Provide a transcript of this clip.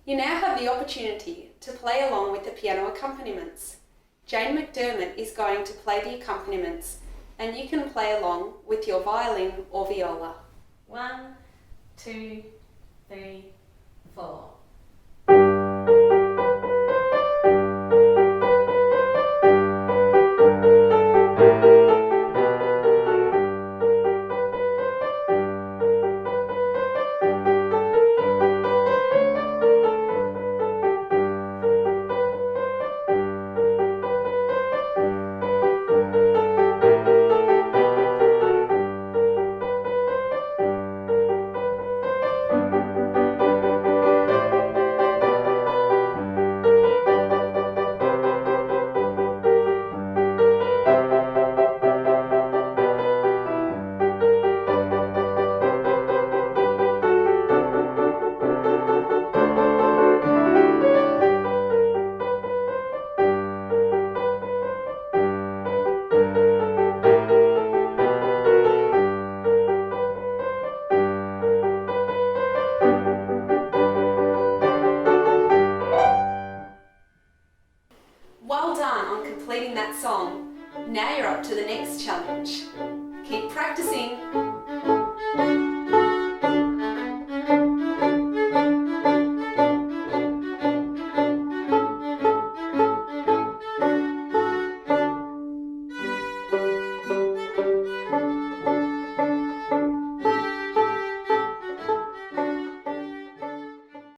You now have the opportunity to play along with the piano accompaniments. Jane McDermott is going to play the accompaniments, and you can play along with your violin or viola. 1, 2, 3, 4. Well done on completing that song. Now you're up to the next challenge. Keep practicing.